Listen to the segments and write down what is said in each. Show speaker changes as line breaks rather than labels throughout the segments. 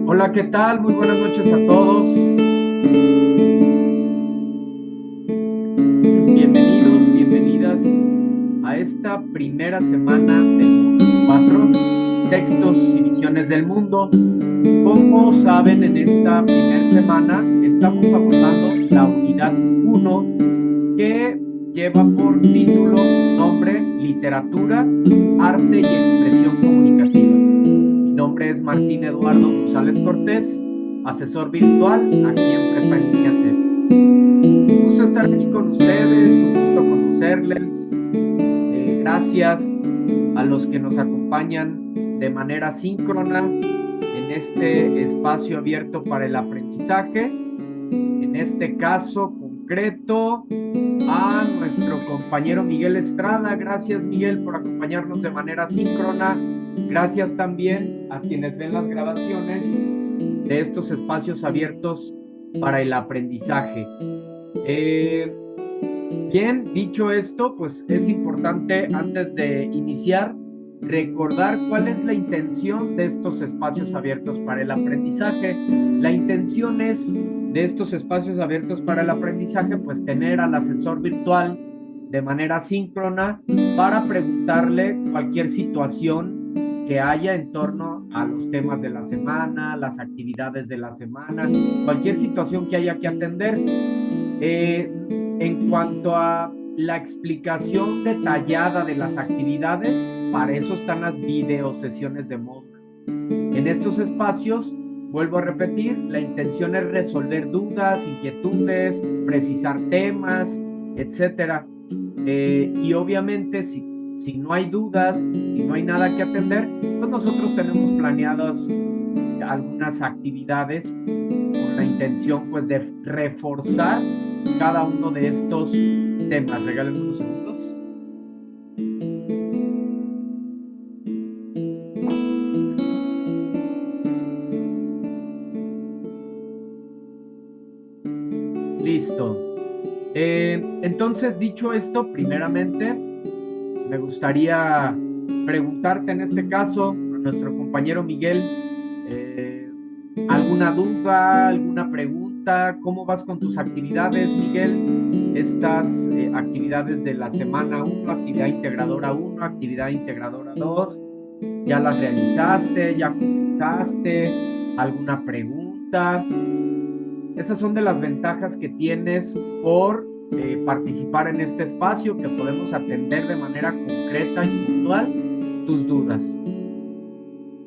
Hola, ¿qué tal? Muy buenas noches a todos. Bienvenidos, bienvenidas a esta primera semana del módulo 4, Textos y Visiones del Mundo. Como saben, en esta primera semana estamos abordando la unidad 1, que lleva por título, nombre, literatura, arte y expresión comunicativa. Mi nombre es Martín Eduardo González Cortés, asesor virtual aquí en Prepa en Línea C. Un gusto estar aquí con ustedes, un gusto conocerles. Gracias a los que nos acompañan de manera síncrona en este espacio abierto para el aprendizaje. En este caso concreto, a nuestro compañero Miguel Estrada. Gracias, Miguel, por acompañarnos de manera síncrona. Gracias también a quienes ven las grabaciones de estos espacios abiertos para el aprendizaje. Bien, dicho esto, pues es importante, antes de iniciar, recordar cuál es la intención de estos espacios abiertos para el aprendizaje. La intención es de estos espacios abiertos para el aprendizaje, pues tener al asesor virtual de manera síncrona para preguntarle cualquier situación que haya en torno a los temas de la semana, las actividades de la semana, cualquier situación que haya que atender. En cuanto a la explicación detallada de las actividades, para eso están las videosesiones de módulo. En estos espacios, vuelvo a repetir, la intención es resolver dudas, inquietudes, precisar temas, etcétera. Y obviamente, si no hay dudas y no hay nada que atender, pues nosotros tenemos planeadas algunas actividades con la intención, pues, de reforzar cada uno de estos temas. Regálenme unos segundos. Listo. Entonces, dicho esto, primeramente, me gustaría preguntarte en este caso, a nuestro compañero Miguel, eh, ¿alguna duda, alguna pregunta? ¿Cómo vas con tus actividades, Miguel? Estas actividades de la semana uno, actividad integradora uno, actividad integradora 2, ¿ya las realizaste? ¿Ya comenzaste? ¿Alguna pregunta? Esas son de las ventajas que tienes por participar en este espacio, que podemos atender de manera concreta y puntual tus dudas.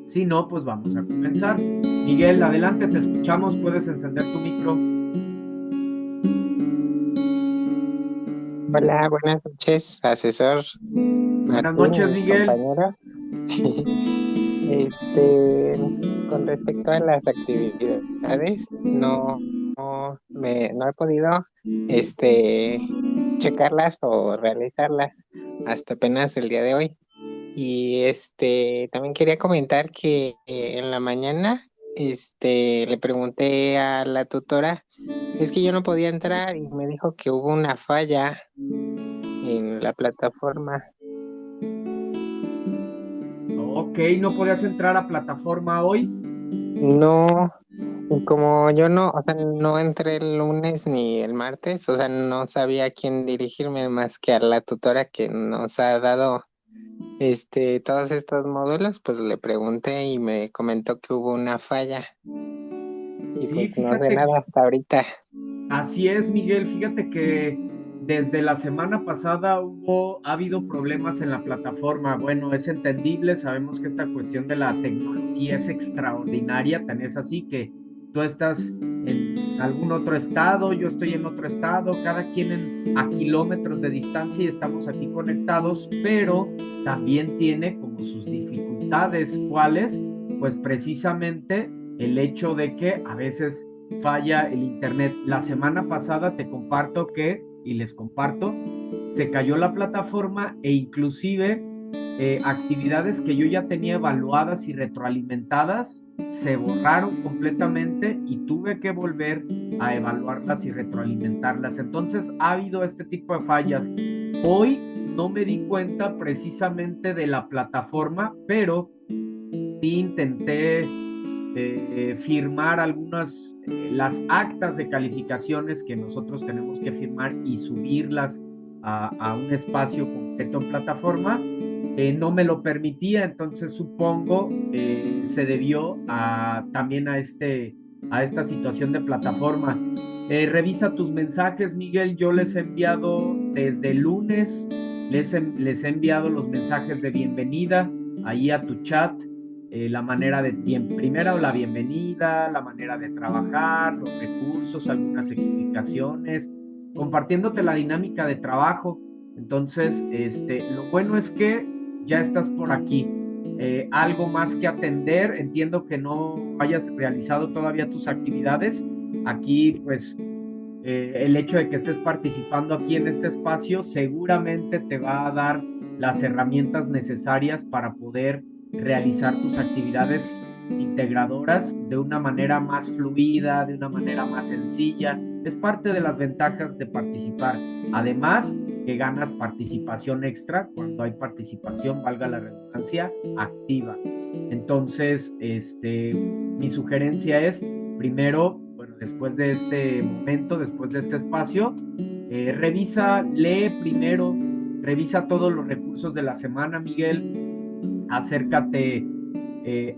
Si no, pues vamos a comenzar. Miguel, adelante, te escuchamos, puedes encender tu micro.
Hola, buenas noches, asesor
Buenas
Martín
noches,
y
Miguel.
compañero. Este, con respecto a las actividades, no he podido, checarlas o realizarlas hasta apenas el día de hoy. Y también quería comentar que en la mañana, le pregunté a la tutora, es que yo no podía entrar y me dijo que hubo una falla en la plataforma.
Ok, no podías entrar a plataforma hoy.
No, y como yo no, o sea, no entré el lunes ni el martes, o sea, no sabía a quién dirigirme más que a la tutora que nos ha dado todos estos módulos, pues le pregunté y me comentó que hubo una falla y
Sí,
pues no sé
fíjate,
nada hasta ahorita.
así es, Miguel. Fíjate que desde la semana pasada ha habido problemas en la plataforma. Bueno, es entendible, sabemos que esta cuestión de la tecnología es extraordinaria, tan es así que tú estás en algún otro estado, yo estoy en otro estado, cada quien a kilómetros de distancia y estamos aquí conectados, pero también tiene como sus dificultades. ¿Cuáles? Pues precisamente el hecho de que a veces falla el internet. La semana pasada te comparto que, y les comparto, se cayó la plataforma e inclusive actividades que yo ya tenía evaluadas y retroalimentadas se borraron completamente y tuve que volver a evaluarlas y retroalimentarlas. Entonces ha habido este tipo de fallas. Hoy no me di cuenta precisamente de la plataforma, pero sí intenté firmar las actas de calificaciones que nosotros tenemos que firmar y subirlas a un espacio completo en plataforma. No me lo permitía, entonces supongo se debió también a esta situación de plataforma. Revisa tus mensajes, Miguel. Yo les he enviado desde el lunes, les he enviado los mensajes de bienvenida ahí a tu chat, la manera de primero la bienvenida, la manera de trabajar, los recursos, algunas explicaciones, compartiéndote la dinámica de trabajo. Entonces, lo bueno es que ya estás por aquí. Algo más que atender, entiendo que no hayas realizado todavía tus actividades. Aquí, pues, el hecho de que estés participando aquí en este espacio seguramente te va a dar las herramientas necesarias para poder realizar tus actividades integradoras de una manera más fluida, de una manera más sencilla. Es parte de las ventajas de participar. Además, que ganas participación extra cuando hay participación, valga la redundancia, activa. Entonces, mi sugerencia es, primero, bueno, después de este momento, después de este espacio, lee primero, revisa todos los recursos de la semana, Miguel, acércate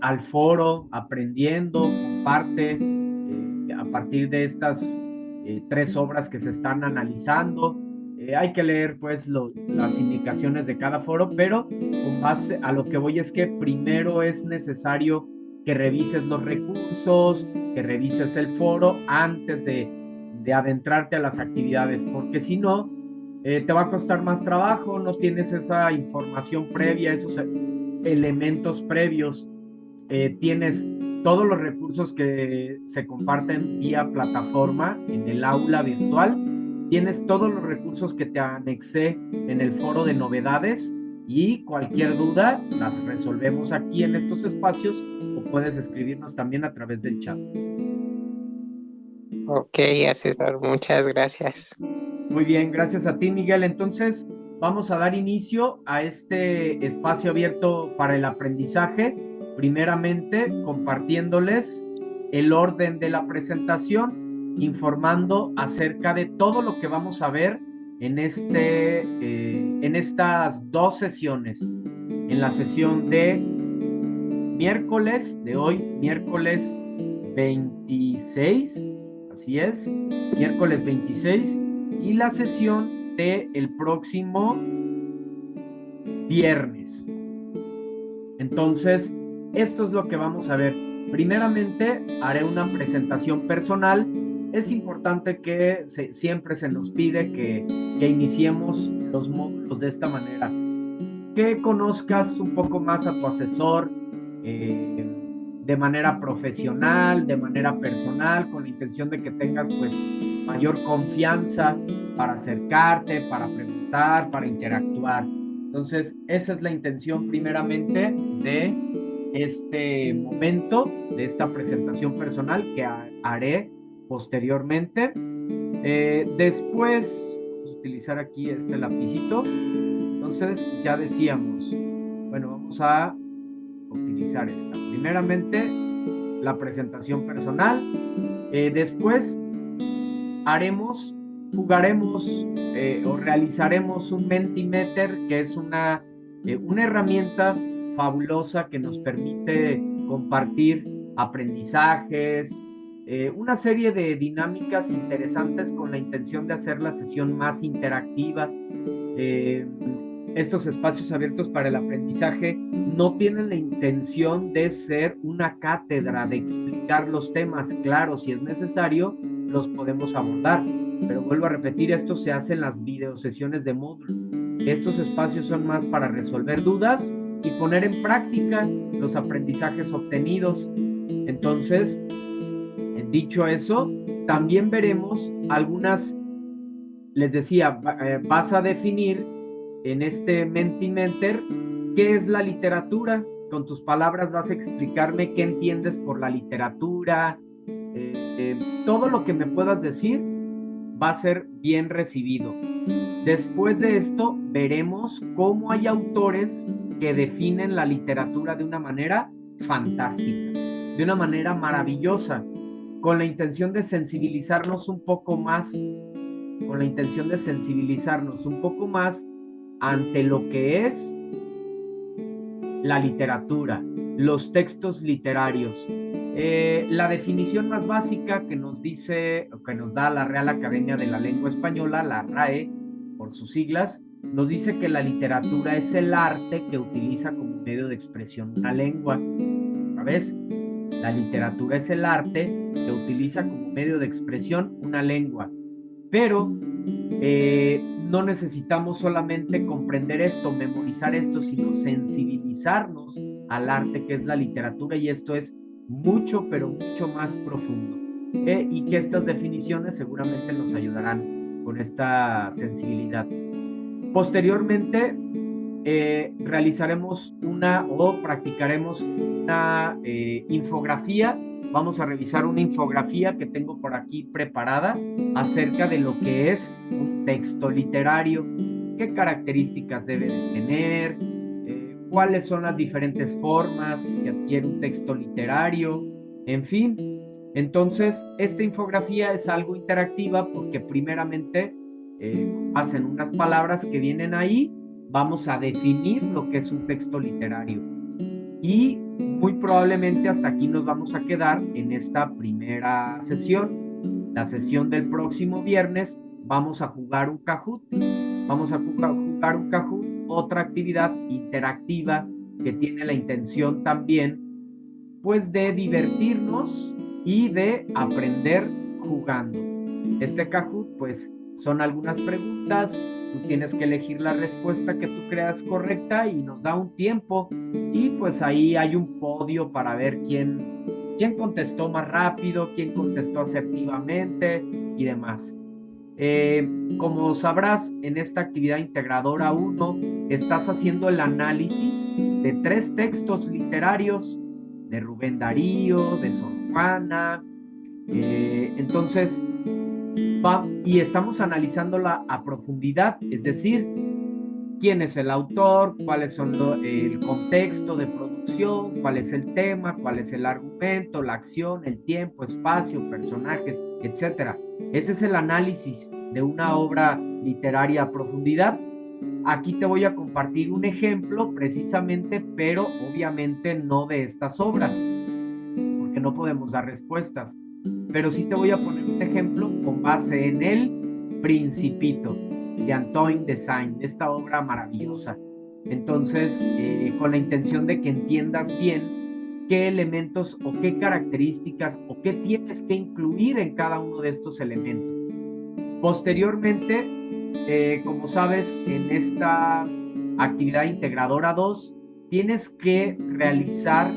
al foro, aprendiendo, comparte a partir de estas tres obras que se están analizando. Hay que leer pues las indicaciones de cada foro, pero con base a lo que voy es que primero es necesario que revises los recursos, que revises el foro antes de adentrarte a las actividades, porque si no, te va a costar más trabajo, no tienes esa información previa, esos elementos previos. Tienes todos los recursos que se comparten vía plataforma en el aula virtual, tienes todos los recursos que te anexé en el foro de novedades y cualquier duda las resolvemos aquí en estos espacios o puedes escribirnos también a través del chat.
Ok, asesor, muchas gracias.
Muy bien, gracias a ti, Miguel. Entonces, vamos a dar inicio a este espacio abierto para el aprendizaje, primeramente compartiéndoles el orden de la presentación, informando acerca de todo lo que vamos a ver en estas dos sesiones. En la sesión de miércoles, de hoy, miércoles 26, así es, miércoles 26, y la sesión de el próximo viernes. Entonces, esto es lo que vamos a ver. Primeramente, haré una presentación personal. Es importante que siempre se nos pide que iniciemos los módulos de esta manera. Que conozcas un poco más a tu asesor de manera profesional, de manera personal, con la intención de que tengas pues mayor confianza para acercarte, para preguntar, para interactuar. Entonces, esa es la intención primeramente de este momento, de esta presentación personal que haré posteriormente. Después, vamos a utilizar aquí este lapicito. Entonces, ya decíamos, bueno, vamos a utilizar esta. Primeramente, la presentación personal. Después, jugaremos o realizaremos un Mentimeter, que es una herramienta fabulosa que nos permite compartir aprendizajes, una serie de dinámicas interesantes con la intención de hacer la sesión más interactiva. Estos espacios abiertos para el aprendizaje no tienen la intención de ser una cátedra, de explicar los temas. Claro, si es necesario, los podemos abordar, pero vuelvo a repetir, esto se hace en las videosesiones de módulo. Estos espacios son más para resolver dudas y poner en práctica los aprendizajes obtenidos. Entonces, dicho eso, también veremos algunas, les decía, vas a definir en este Mentimeter qué es la literatura. Con tus palabras vas a explicarme qué entiendes por la literatura. Todo lo que me puedas decir va a ser bien recibido. Después de esto, veremos cómo hay autores que definen la literatura de una manera fantástica, de una manera maravillosa, con la intención de sensibilizarnos un poco más, ante lo que es la literatura, los textos literarios. La definición más básica que nos dice, o que nos da la Real Academia de la Lengua Española, la RAE, por sus siglas, nos dice que la literatura es el arte que utiliza como medio de expresión una lengua. Otra vez, la literatura es el arte que utiliza como medio de expresión una lengua. Pero no necesitamos solamente comprender esto, memorizar esto, sino sensibilizarnos al arte que es la literatura, y esto es mucho, pero mucho más profundo. Y que estas definiciones seguramente nos ayudarán con esta sensibilidad. Posteriormente, realizaremos practicaremos una infografía. Vamos a revisar una infografía que tengo por aquí preparada acerca de lo que es un texto literario, qué características debe de tener, cuáles son las diferentes formas que adquiere un texto literario, en fin. Entonces, esta infografía es algo interactiva porque primeramente hacen unas palabras que vienen ahí, vamos a definir lo que es un texto literario. Y muy probablemente hasta aquí nos vamos a quedar en esta primera sesión. La sesión del próximo viernes vamos a jugar un Kahoot. Vamos a jugar un Kahoot, otra actividad interactiva que tiene la intención también pues de divertirnos y de aprender jugando. Este Kahoot pues son algunas preguntas, tú tienes que elegir la respuesta que tú creas correcta y nos da un tiempo, y pues ahí hay un podio para ver quién contestó más rápido, quién contestó asertivamente y demás. Como sabrás, en esta actividad integradora 1 estás haciendo el análisis de 3 textos literarios de Rubén Darío, de Sor Juana, Entonces, y estamos analizándola a profundidad, es decir, quién es el autor, cuáles son el contexto de producción, cuál es el tema, cuál es el argumento, la acción, el tiempo, espacio, personajes, etcétera. Ese es el análisis de una obra literaria a profundidad. Aquí te voy a compartir un ejemplo precisamente, pero obviamente no de estas obras, porque no podemos dar respuestas. Pero sí te voy a poner un ejemplo con base en El Principito de Antoine de Saint, esta obra maravillosa. Entonces, con la intención de que entiendas bien qué elementos o qué características o qué tienes que incluir en cada uno de estos elementos. Posteriormente, como sabes, en esta actividad integradora 2, tienes que realizar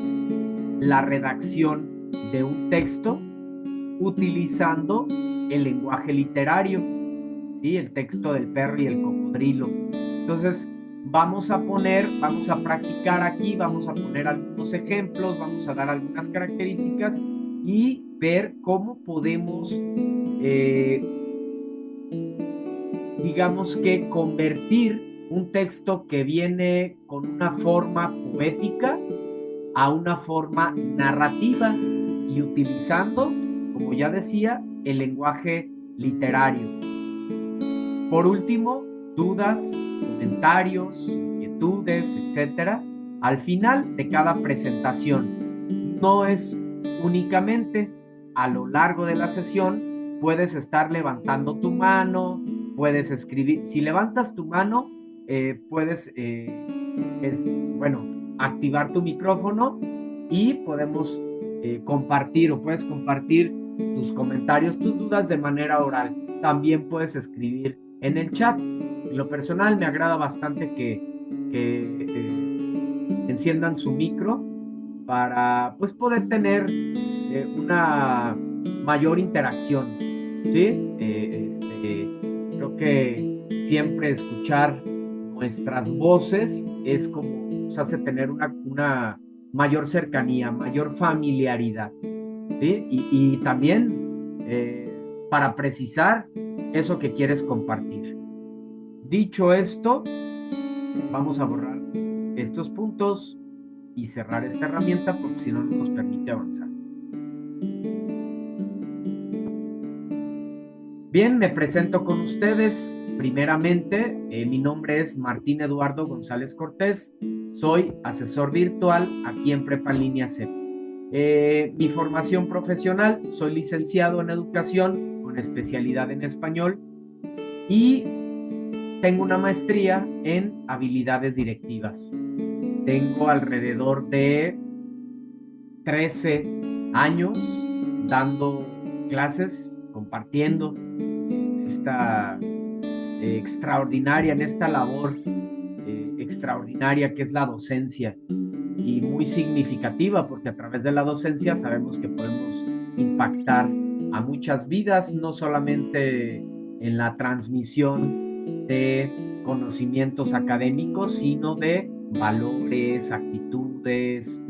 la redacción de un texto utilizando el lenguaje literario, ¿sí? El texto del perro y el cocodrilo. Entonces, vamos a practicar aquí, vamos a poner algunos ejemplos, vamos a dar algunas características y ver cómo podemos, digamos que convertir un texto que viene con una forma poética a una forma narrativa y utilizando, como ya decía, el lenguaje literario. Por último, dudas, comentarios, inquietudes, etcétera, al final de cada presentación. No es únicamente a lo largo de la sesión, puedes estar levantando tu mano, puedes escribir. Si levantas tu mano, puedes, bueno, activar tu micrófono y podemos compartir o puedes compartir tus comentarios, tus dudas de manera oral. También puedes escribir en el chat. En lo personal me agrada bastante que enciendan su micro para pues poder tener una mayor interacción, ¿sí? Creo que siempre escuchar nuestras voces es como nos hace tener una mayor cercanía, mayor familiaridad, ¿sí? Y también para precisar eso que quieres compartir. Dicho esto, vamos a borrar estos puntos y cerrar esta herramienta porque si no, no nos permite avanzar. Bien, me presento con ustedes. Primeramente, mi nombre es Martín Eduardo González Cortés. Soy asesor virtual aquí en Prepa en Línea CEP. Mi formación profesional, soy licenciado en educación con especialidad en español y tengo una maestría en habilidades directivas. Tengo alrededor de 13 años dando clases, compartiendo esta extraordinaria, en esta labor extraordinaria que es la docencia y muy significativa porque a través de la docencia sabemos que podemos impactar a muchas vidas, no solamente en la transmisión de conocimientos académicos, sino de valores, actitudes,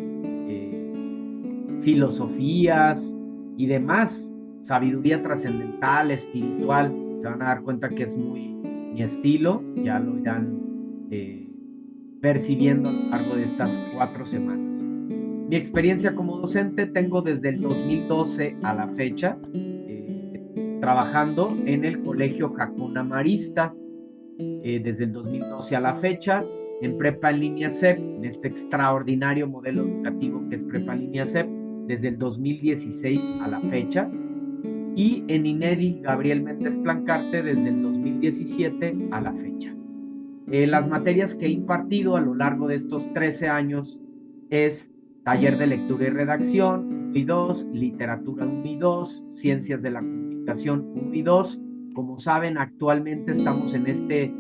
filosofías y demás, sabiduría trascendental, espiritual. Se van a dar cuenta que es muy mi estilo, ya lo irán percibiendo a lo largo de estas 4 semanas. Mi experiencia como docente tengo desde el 2012 a la fecha, trabajando en el Colegio Jacona Marista, desde el 2012 a la fecha, en Prepa en Línea CEP, en este extraordinario modelo educativo que es Prepa en Línea CEP, desde el 2016 a la fecha, y en INEDI Gabriel Méndez Plancarte desde el 2017 a la fecha. Las materias que he impartido a lo largo de estos 13 años es taller de lectura y redacción 1 y 2, literatura 1 y 2, ciencias de la comunicación 1 y 2. Como saben, actualmente estamos en este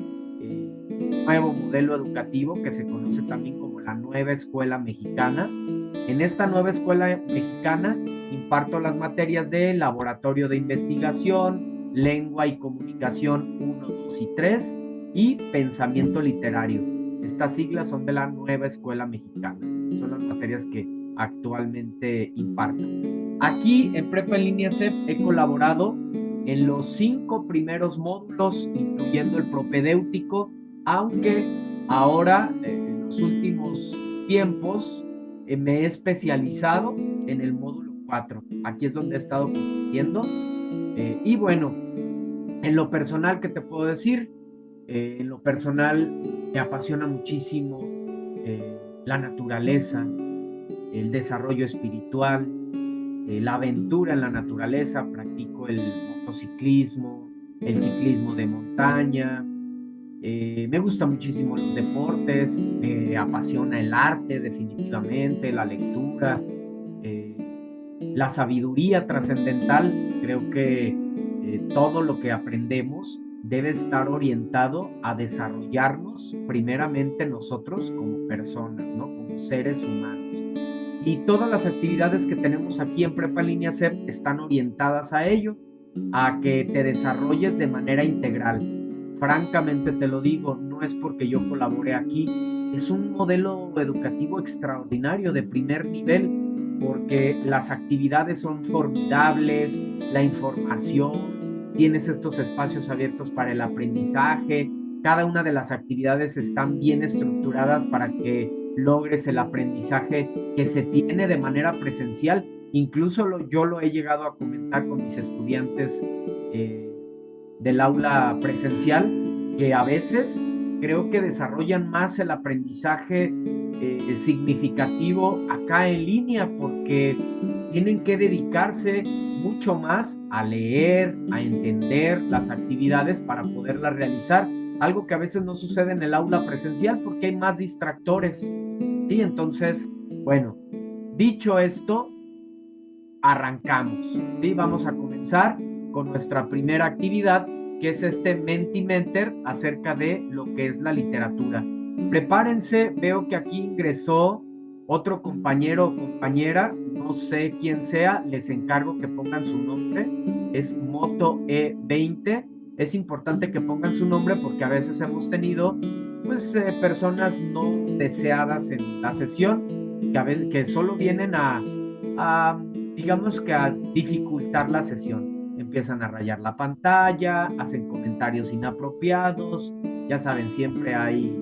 nuevo modelo educativo que se conoce también como la Nueva Escuela Mexicana. En esta Nueva Escuela Mexicana imparto las materias de laboratorio de investigación, lengua y comunicación 1, 2 y 3 y pensamiento literario. Estas siglas son de la Nueva Escuela Mexicana. Son las materias que actualmente imparto. Aquí en Prepa en Línea CEP he colaborado en los 5 primeros módulos, incluyendo el propedéutico, aunque ahora, en los últimos tiempos, me he especializado en el módulo 4. Aquí es donde he estado compitiendo. Y bueno, en lo personal, ¿qué te puedo decir? En lo personal, me apasiona muchísimo la naturaleza, el desarrollo espiritual, la aventura en la naturaleza. Practico el motociclismo, el ciclismo de montaña. Me gusta muchísimo los deportes, me apasiona el arte definitivamente, la lectura, eh, la sabiduría trascendental. Creo que todo lo que aprendemos debe estar orientado a desarrollarnos primeramente nosotros como personas, ¿no? Como seres humanos. Y todas las actividades que tenemos aquí en Prepa Línea CEP están orientadas a ello, a que te desarrolles de manera integral. Francamente te lo digo, no es porque yo colabore aquí, es un modelo educativo extraordinario de primer nivel, porque las actividades son formidables, la información, tienes estos espacios abiertos para el aprendizaje, cada una de las actividades están bien estructuradas para que logres el aprendizaje que se tiene de manera presencial. Incluso yo lo he llegado a comentar con mis estudiantes eh, del aula presencial, que a veces creo que desarrollan más el aprendizaje significativo acá en línea, porque tienen que dedicarse mucho más a leer, a entender las actividades para poderlas realizar, algo que a veces no sucede en el aula presencial porque hay más distractores. Y entonces, bueno, dicho esto, arrancamos. ¿Sí? Vamos a comenzar con nuestra primera actividad, que es este Mentimeter acerca de lo que es la literatura. Prepárense, veo que aquí ingresó otro compañero o compañera, no sé quién sea, les encargo que pongan su nombre, es Moto E20. Es importante que pongan su nombre porque a veces hemos tenido pues personas no deseadas en la sesión, que a veces que solo vienen a digamos que a dificultar la sesión. Empiezan a rayar la pantalla, hacen comentarios inapropiados, ya saben, siempre hay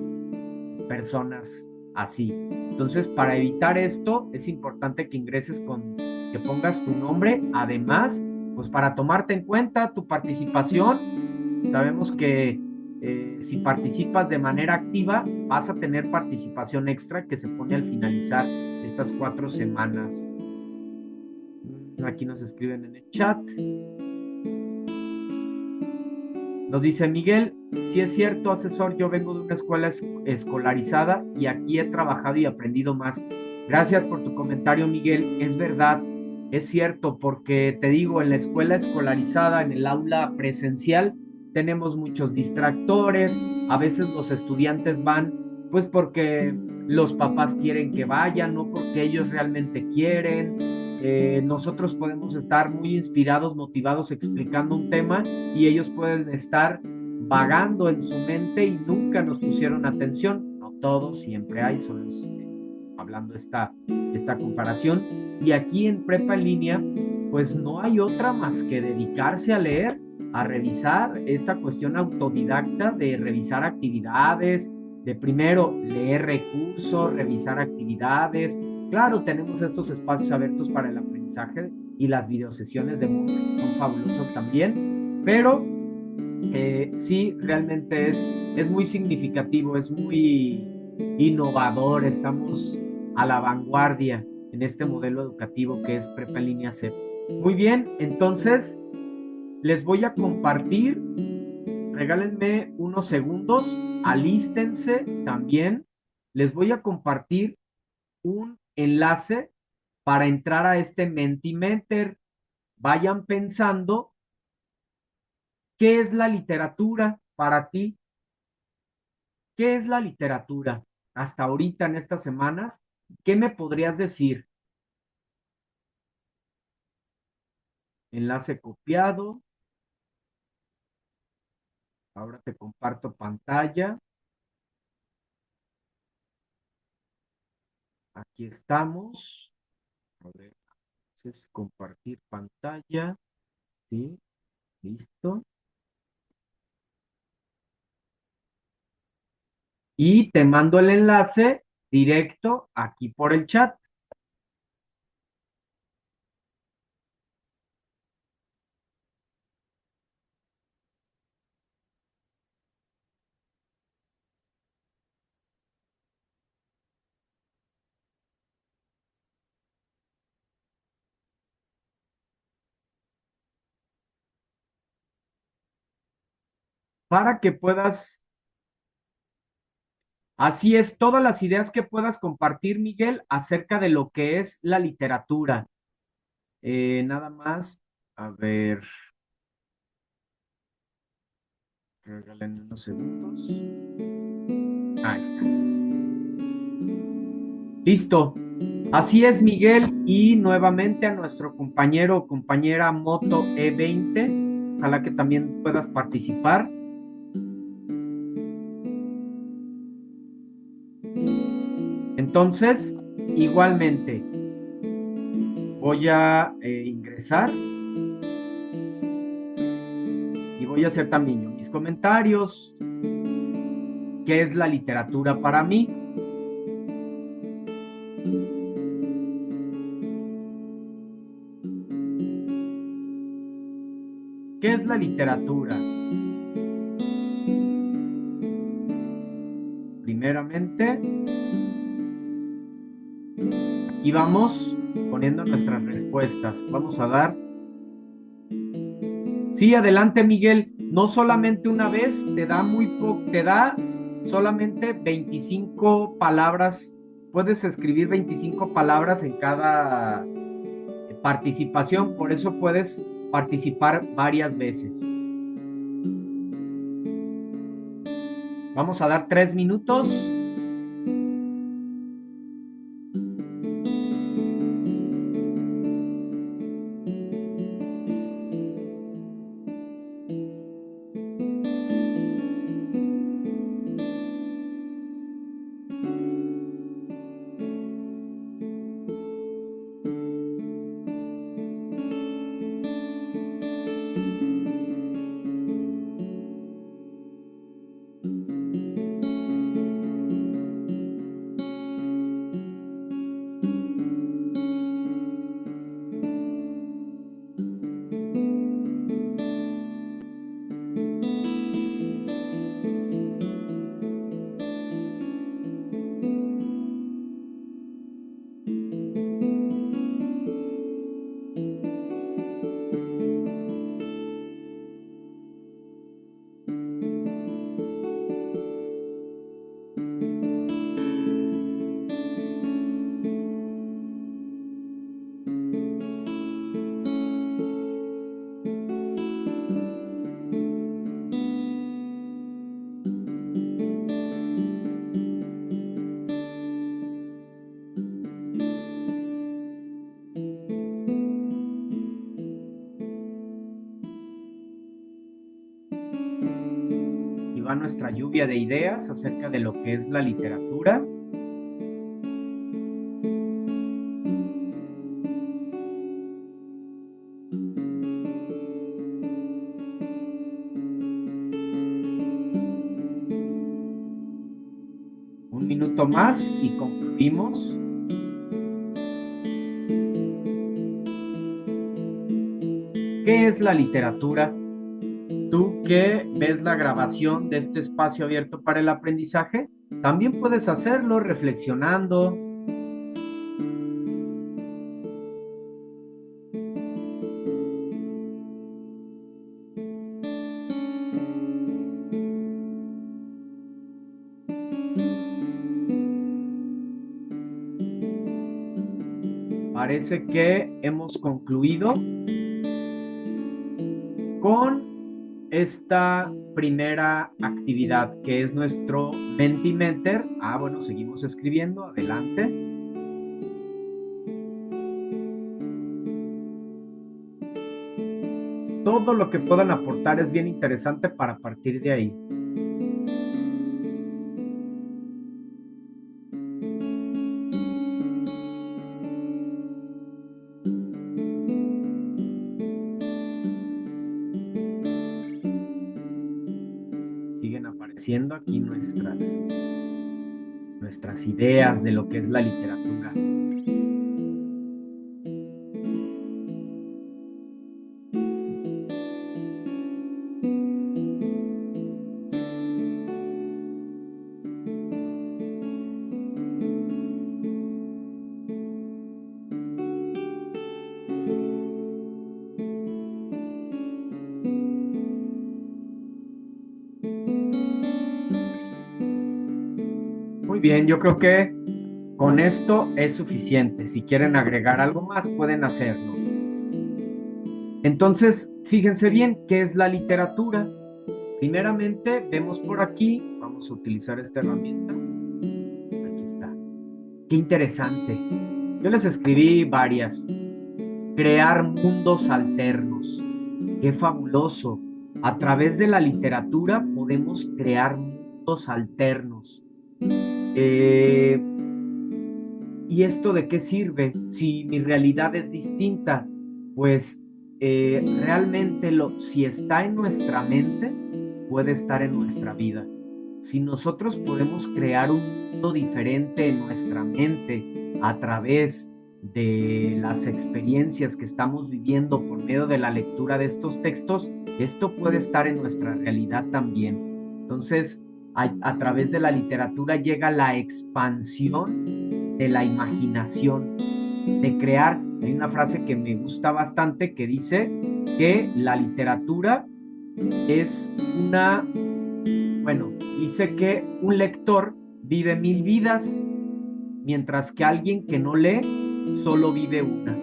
personas así. Entonces, para evitar esto, es importante que ingreses que pongas tu nombre, además, pues para tomarte en cuenta tu participación. Sabemos que si participas de manera activa, vas a tener participación extra que se pone al finalizar estas 4 semanas. Aquí nos escriben en el chat. Nos dice Miguel, si es cierto, asesor, yo vengo de una escuela escolarizada y aquí he trabajado y aprendido más. Gracias por tu comentario, Miguel. Es verdad, es cierto, porque te digo, en la escuela escolarizada, en el aula presencial, tenemos muchos distractores. A veces los estudiantes van, pues porque los papás quieren que vayan, no porque ellos realmente quieren. Nosotros podemos estar muy inspirados, motivados explicando un tema y ellos pueden estar vagando en su mente y nunca nos pusieron atención. No todos, siempre hay, solo hablando esta comparación. Y aquí en Prepa en Línea, pues no hay otra más que dedicarse a leer, a revisar esta cuestión autodidacta de revisar actividades, de primero leer recursos, revisar actividades. Claro, tenemos estos espacios abiertos para el aprendizaje y las videosesiones de Moodle son fabulosas también, pero sí, realmente es muy significativo, es muy innovador, estamos a la vanguardia en este modelo educativo que es Prepa en Línea CEP. Muy bien, entonces les voy a compartir, regálenme unos segundos, alístense también, les voy a compartir un enlace para entrar a este Mentimeter. Vayan pensando qué es la literatura para ti. ¿Qué es la literatura hasta ahorita en esta semana? ¿Qué me podrías decir? Enlace copiado. Ahora te comparto pantalla. Aquí estamos. A ver, entonces compartir pantalla. Sí, listo. Y te mando el enlace directo aquí por el chat. Para que puedas, así es, todas las ideas que puedas compartir, Miguel, acerca de lo que es la literatura. Nada más, a ver, regalen unos segundos. Ahí está. Listo. Así es, Miguel, y nuevamente a nuestro compañero o compañera Moto E20. Ojalá que también puedas participar. Entonces, igualmente, voy a ingresar y voy a hacer también yo mis comentarios. ¿Qué es la literatura para mí? ¿Qué es la literatura? Primeramente, aquí vamos poniendo nuestras respuestas. Vamos a dar. Sí, adelante, Miguel. No solamente una vez, te da muy poco, te da solamente 25 palabras. Puedes escribir 25 palabras en cada participación, por eso puedes participar varias veces. Vamos a dar 3 minutos. Y va nuestra lluvia de ideas acerca de lo que es la literatura. Un minuto más y concluimos. ¿Qué es la literatura? Tú que ves la grabación de este espacio abierto para el aprendizaje, también puedes hacerlo reflexionando. Parece que hemos concluido con esta primera actividad que es nuestro Mentimeter. Bueno, seguimos escribiendo. Adelante. Todo lo que puedan aportar es bien interesante para partir de ahí. estableciendo aquí nuestras ideas de lo que es la literatura. Muy bien, yo creo que con esto es suficiente. Si quieren agregar algo más, pueden hacerlo. Entonces, fíjense bien, ¿qué es la literatura? Primeramente, vemos por aquí, vamos a utilizar esta herramienta. Aquí está. Qué interesante. Yo les escribí varias. Crear mundos alternos. Qué fabuloso. A través de la literatura podemos crear mundos alternos. ¿Y esto de qué sirve? Si mi realidad es distinta, pues realmente si está en nuestra mente, puede estar en nuestra vida. Si nosotros podemos crear un mundo diferente en nuestra mente a través de las experiencias que estamos viviendo por medio de la lectura de estos textos, esto puede estar en nuestra realidad también. Entonces, a través de la literatura llega la expansión de la imaginación, de crear. Hay una frase que me gusta bastante que dice que la literatura es dice que un lector vive 1000 vidas, mientras que alguien que no lee solo vive una.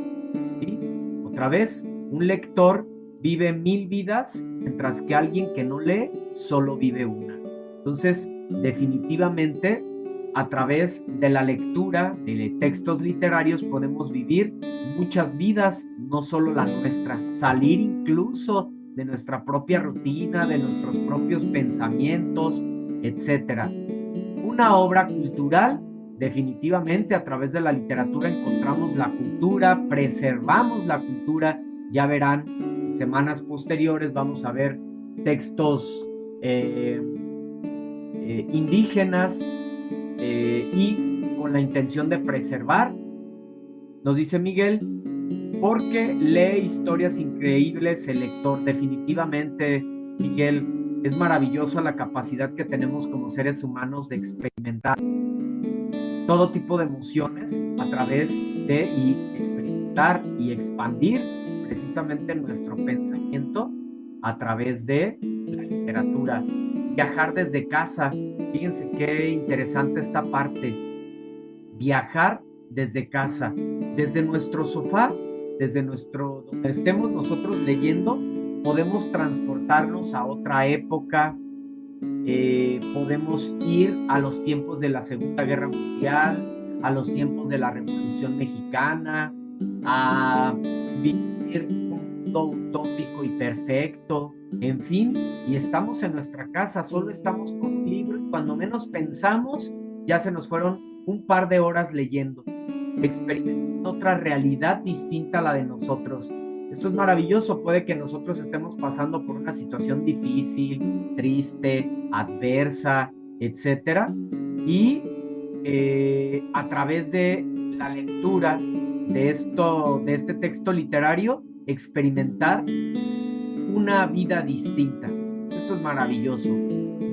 ¿Sí? Otra vez, un lector vive 1000 vidas, mientras que alguien que no lee solo vive una. Entonces, definitivamente, a través de la lectura de textos literarios podemos vivir muchas vidas, no solo la nuestra, salir incluso de nuestra propia rutina, de nuestros propios pensamientos, etcétera. Una obra cultural, definitivamente a través de la literatura encontramos la cultura, preservamos la cultura. Ya verán, en semanas posteriores vamos a ver textos indígenas y con la intención de preservar. Nos dice Miguel, porque lee historias increíbles el lector. Definitivamente, Miguel, es maravillosa la capacidad que tenemos como seres humanos de experimentar todo tipo de emociones a través de experimentar y expandir precisamente nuestro pensamiento a través de la literatura. Viajar desde casa, fíjense qué interesante esta parte. Viajar desde casa, desde nuestro sofá, donde estemos nosotros leyendo, podemos transportarnos a otra época. Podemos ir a los tiempos de la Segunda Guerra Mundial, a los tiempos de la Revolución Mexicana, a vivir un mundo utópico y perfecto, en fin, y estamos en nuestra casa, solo estamos con un libro y cuando menos pensamos, ya se nos fueron un par de horas leyendo, experimentando otra realidad distinta a la de nosotros. Esto es maravilloso. Puede que nosotros estemos pasando por una situación difícil, triste, adversa, etcétera, y a través de la lectura de este texto literario, experimentar una vida distinta. Esto es maravilloso.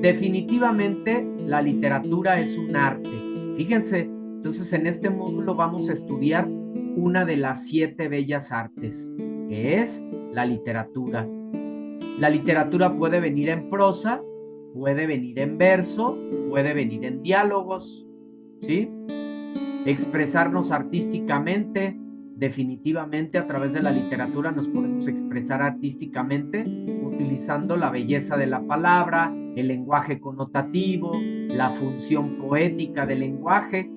Definitivamente la literatura es un arte. Fíjense, entonces en este módulo vamos a estudiar una de las 7 bellas artes, que es la literatura. La literatura puede venir en prosa, puede venir en verso, puede venir en diálogos, ¿sí? Expresarnos artísticamente, definitivamente a través de la literatura nos podemos expresar artísticamente utilizando la belleza de la palabra, el lenguaje connotativo, la función poética del lenguaje.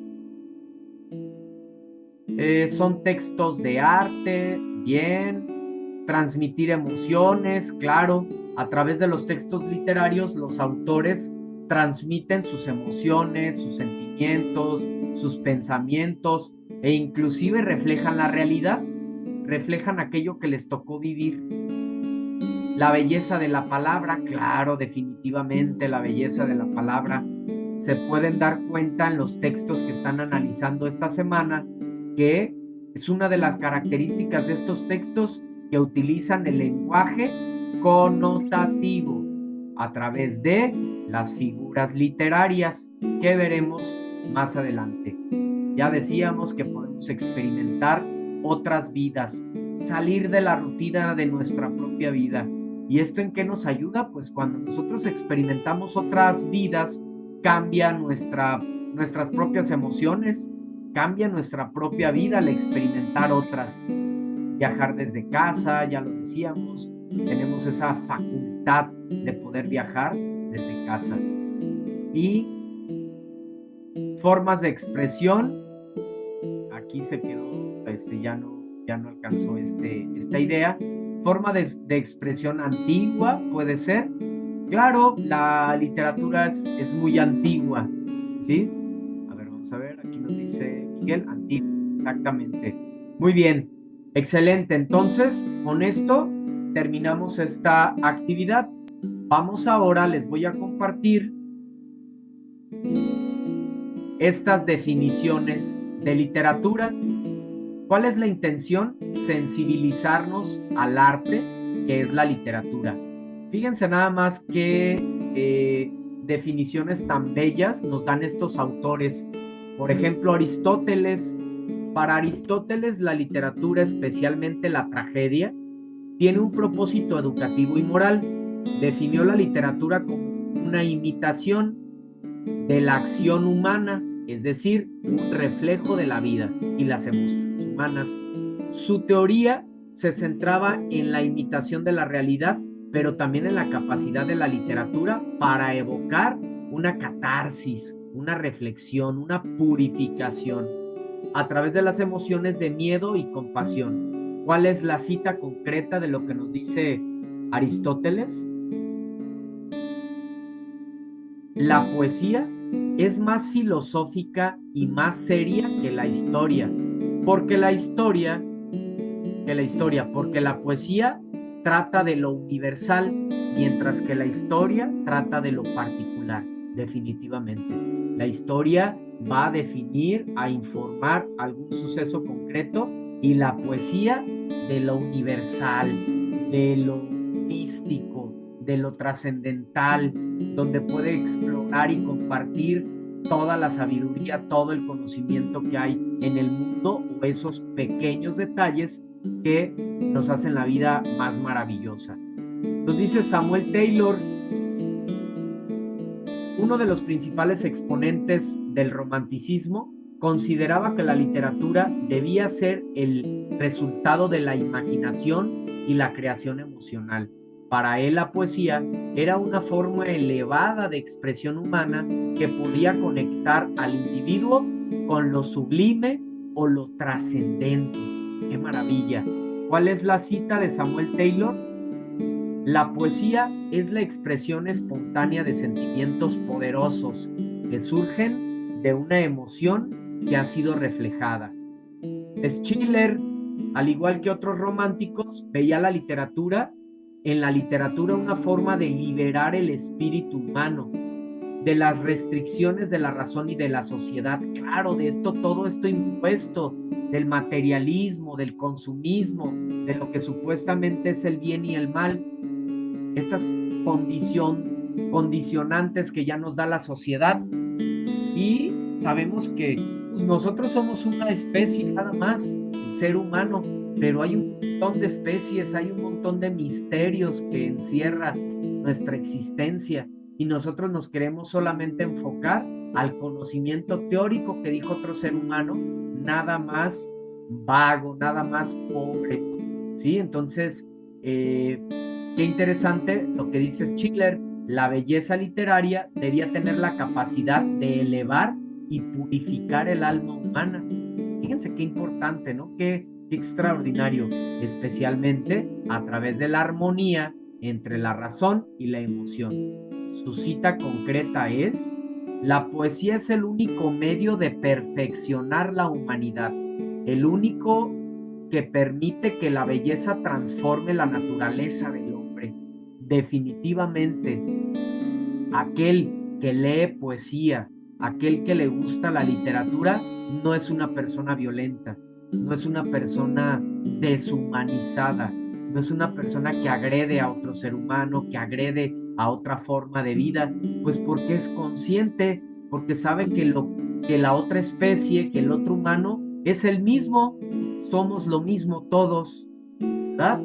Son textos de arte, bien, transmitir emociones, claro, a través de los textos literarios los autores transmiten sus emociones, sus sentimientos, sus pensamientos e inclusive reflejan la realidad, reflejan aquello que les tocó vivir. La belleza de la palabra, claro, definitivamente la belleza de la palabra. Se pueden dar cuenta en los textos que están analizando esta semana que es una de las características de estos textos que utilizan el lenguaje connotativo a través de las figuras literarias que veremos más adelante. Ya decíamos que podemos experimentar otras vidas, salir de la rutina de nuestra propia vida. ¿Y esto en qué nos ayuda? Pues cuando nosotros experimentamos otras vidas, cambia nuestras propias emociones, cambia nuestra propia vida al experimentar otras. Viajar desde casa, ya lo decíamos, tenemos esa facultad de poder viajar desde casa. Y formas de expresión, aquí se quedó, ya no alcanzó esta idea. Forma de expresión antigua puede ser. Claro, la literatura es muy antigua, ¿sí? A ver, vamos a ver, aquí nos dice Miguel, antigua, exactamente. Muy bien, excelente. Entonces, con esto terminamos esta actividad. Vamos ahora, les voy a compartir estas definiciones de literatura. ¿Cuál es la intención? Sensibilizarnos al arte, que es la literatura. Fíjense nada más qué definiciones tan bellas nos dan estos autores. Por ejemplo, Aristóteles. Para Aristóteles, la literatura, especialmente la tragedia, tiene un propósito educativo y moral. Definió la literatura como una imitación de la acción humana, es decir, un reflejo de la vida y las emociones humanas. Su teoría se centraba en la imitación de la realidad, pero también en la capacidad de la literatura para evocar una catarsis, una reflexión, una purificación a través de las emociones de miedo y compasión. ¿Cuál es la cita concreta de lo que nos dice Aristóteles? La poesía es más filosófica y más seria que la historia, porque porque la poesía trata de lo universal, mientras que la historia trata de lo particular, definitivamente. La historia va a definir, a informar algún suceso concreto y la poesía de lo universal, de lo místico, de lo trascendental, donde puede explorar y compartir toda la sabiduría, todo el conocimiento que hay en el mundo o esos pequeños detalles que nos hacen la vida más maravillosa. Nos dice Samuel Taylor, uno de los principales exponentes del romanticismo, consideraba que la literatura debía ser el resultado de la imaginación y la creación emocional. Para él la poesía era una forma elevada de expresión humana que podía conectar al individuo con lo sublime o lo trascendente. ¡Qué maravilla! ¿Cuál es la cita de Samuel Taylor? La poesía es la expresión espontánea de sentimientos poderosos que surgen de una emoción que ha sido reflejada. Schiller, al igual que otros románticos, veía en la literatura una forma de liberar el espíritu humano de las restricciones de la razón y de la sociedad. Claro, de todo esto impuesto, del materialismo, del consumismo, de lo que supuestamente es el bien y el mal, estas condicionantes que ya nos da la sociedad. Y sabemos que pues, nosotros somos una especie nada más, el ser humano, pero hay un montón de especies, hay un montón de misterios que encierra nuestra existencia y nosotros nos queremos solamente enfocar al conocimiento teórico que dijo otro ser humano, nada más vago, nada más pobre, ¿sí? Entonces, qué interesante lo que dice Schiller, la belleza literaria debía tener la capacidad de elevar y purificar el alma humana. Fíjense qué importante, ¿no? Qué extraordinario, especialmente a través de la armonía entre la razón y la emoción. Su cita concreta es: la poesía es el único medio de perfeccionar la humanidad, el único que permite que la belleza transforme la naturaleza del hombre. definitivamente aquel que lee poesía, aquel que le gusta la literatura, no es una persona violenta, no es una persona deshumanizada, no es una persona que agrede a otro ser humano, que agrede a otra forma de vida, pues porque es consciente, porque sabe que la otra especie, que el otro humano es el mismo, somos lo mismo todos, ¿verdad?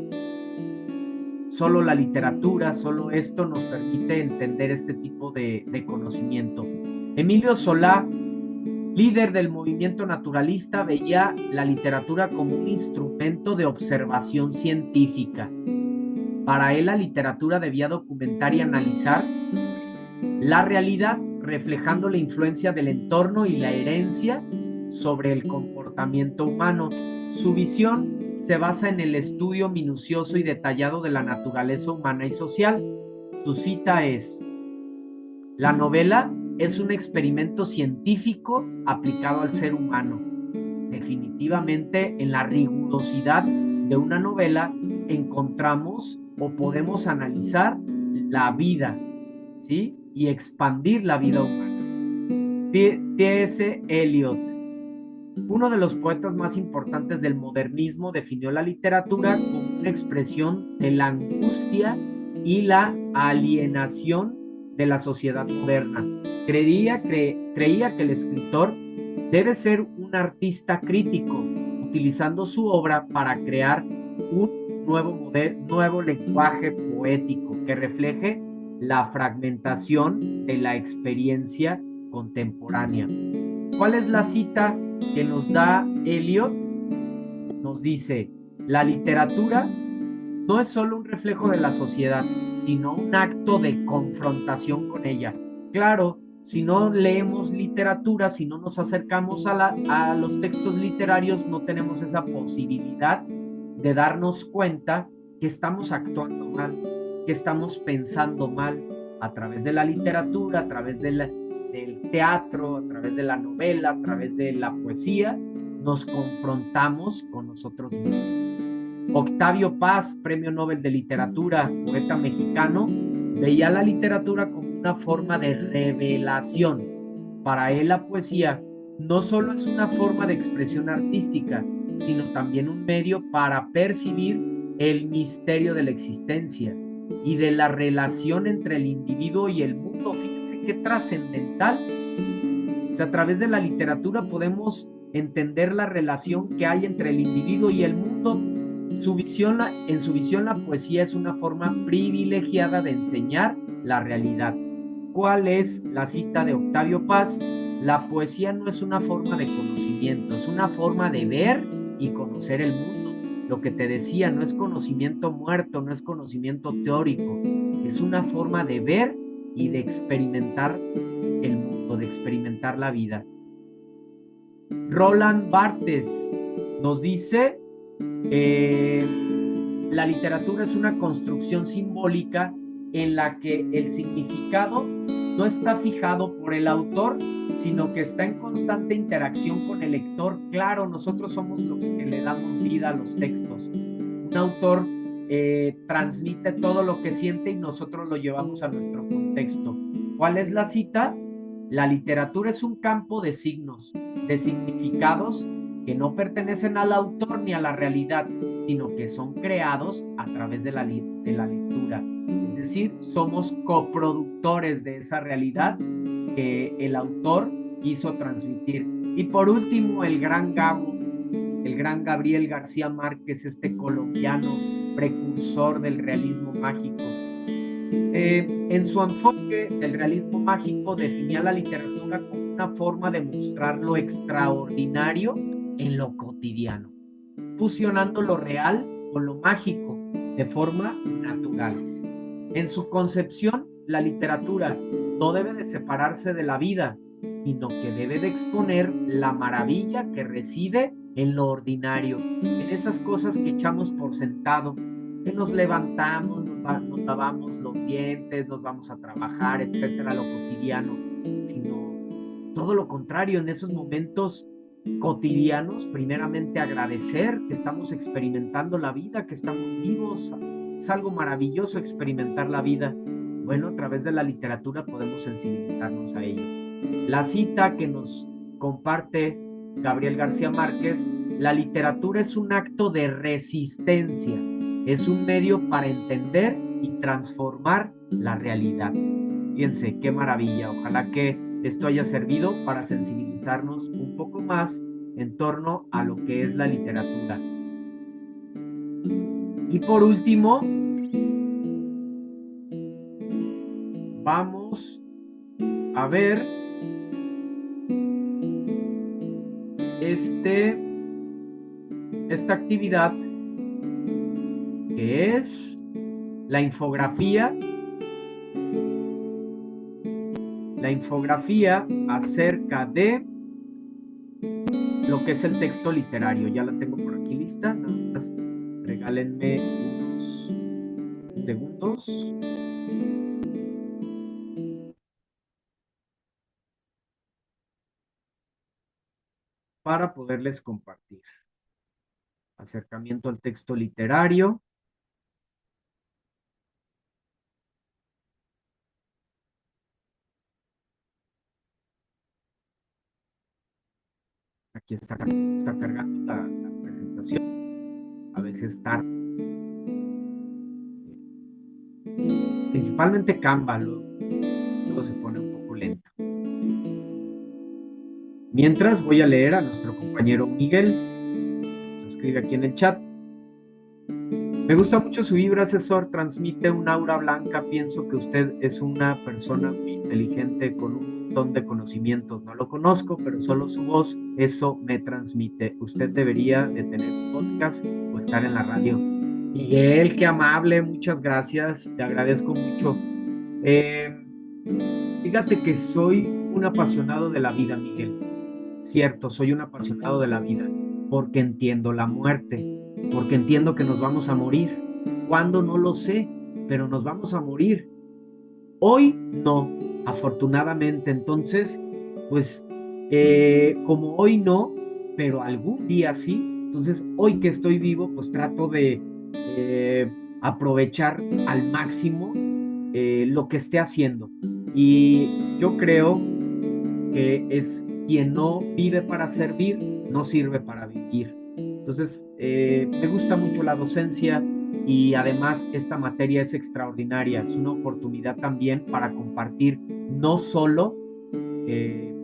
Solo la literatura, solo esto nos permite entender este tipo de conocimiento. Emilio Solá, líder del movimiento naturalista, veía la literatura como un instrumento de observación científica. Para él, la literatura debía documentar y analizar la realidad, reflejando la influencia del entorno y la herencia sobre el comportamiento humano. Su visión se basa en el estudio minucioso y detallado de la naturaleza humana y social. Su cita es: la novela es un experimento científico aplicado al ser humano. Definitivamente, en la rigurosidad de una novela encontramos o podemos analizar la vida, ¿sí? Y expandir la vida humana. T.S. Eliot, uno de los poetas más importantes del modernismo, definió la literatura como una expresión de la angustia y la alienación de la sociedad moderna. Creía que el escritor debe ser un artista crítico, utilizando su obra para crear un nuevo lenguaje poético que refleje la fragmentación de la experiencia contemporánea. ¿Cuál es la cita que nos da Eliot? Nos dice: la literatura no es solo un reflejo de la sociedad, sino un acto de confrontación con ella. Claro, si no leemos literatura, si no nos acercamos a los textos literarios, no tenemos esa posibilidad de darnos cuenta que estamos actuando mal, que estamos pensando mal. A través de la literatura, a través del teatro, a través de la novela, a través de la poesía, nos confrontamos con nosotros mismos. Octavio Paz, Premio Nobel de Literatura, poeta mexicano, veía la literatura como una forma de revelación. Para él, la poesía no solo es una forma de expresión artística, sino también un medio para percibir el misterio de la existencia y de la relación entre el individuo y el mundo. Fíjense qué trascendental. O sea, a través de la literatura podemos entender la relación que hay entre el individuo y el mundo. En su visión, la poesía es una forma privilegiada de enseñar la realidad. ¿Cuál es la cita de Octavio Paz? La poesía no es una forma de conocimiento, es una forma de ver y conocer el mundo. Lo que te decía, no es conocimiento muerto, no es conocimiento teórico, es una forma de ver y de experimentar el mundo, de experimentar la vida. Roland Barthes nos dice: la literatura es una construcción simbólica en la que el significado no está fijado por el autor, sino que está en constante interacción con el lector. Claro, nosotros somos los que le damos vida a los textos. Un autor transmite todo lo que siente y nosotros lo llevamos a nuestro contexto. ¿Cuál es la cita? La literatura es un campo de signos, de significados que no pertenecen al autor ni a la realidad, sino que son creados a través de la lectura. Es decir, somos coproductores de esa realidad que el autor quiso transmitir. Y por último, el gran Gabriel García Márquez, este colombiano precursor del realismo mágico. En su enfoque del realismo mágico definía la literatura como una forma de mostrar lo extraordinario en lo cotidiano, fusionando lo real con lo mágico de forma natural. En su concepción, la literatura no debe de separarse de la vida, sino que debe de exponer la maravilla que reside en lo ordinario, en esas cosas que echamos por sentado, que nos levantamos, nos lavamos los dientes, nos vamos a trabajar, etcétera, lo cotidiano, sino todo lo contrario, en esos momentos cotidianos, primeramente agradecer que estamos experimentando la vida, que estamos vivos, Es algo maravilloso experimentar la vida. Bueno, a través de la literatura podemos sensibilizarnos a ello. La cita que nos comparte Gabriel García Márquez: la literatura es un acto de resistencia, es un medio para entender y transformar la realidad. Fíjense, qué maravilla. Ojalá que esto haya servido para sensibilizarnos un poco más en torno a lo que es la literatura. Y por último, vamos a ver esta actividad que es la infografía acerca de lo que es el texto literario. Ya la tengo por aquí lista, nada más regálenme unos segundos para poderles compartir. Acercamiento al texto literario. Aquí está cargando la presentación. A veces tarda. Principalmente Canva, luego se pone un poco lento. Mientras voy a leer a nuestro compañero Miguel, que nos escribe aquí en el chat. Me gusta mucho su vibra, asesor, transmite un aura blanca. Pienso que usted es una persona muy inteligente con un montón de conocimientos. No lo conozco, pero solo su voz, eso me transmite. Usted debería de tener un podcast o estar en la radio. Miguel, qué amable, muchas gracias, te agradezco mucho. Fíjate que soy un apasionado de la vida, Miguel. Cierto, soy un apasionado de la vida, porque entiendo la muerte, porque entiendo que nos vamos a morir. ¿Cuándo? No lo sé, pero nos vamos a morir. Hoy no, afortunadamente. Entonces, pues, como hoy no, pero algún día sí. Entonces, hoy que estoy vivo, pues trato de eh, aprovechar al máximo lo que esté haciendo. Y yo creo que es quien no vive para servir, no sirve para vivir. Entonces, me gusta mucho la docencia y además esta materia es extraordinaria, es una oportunidad también para compartir no solo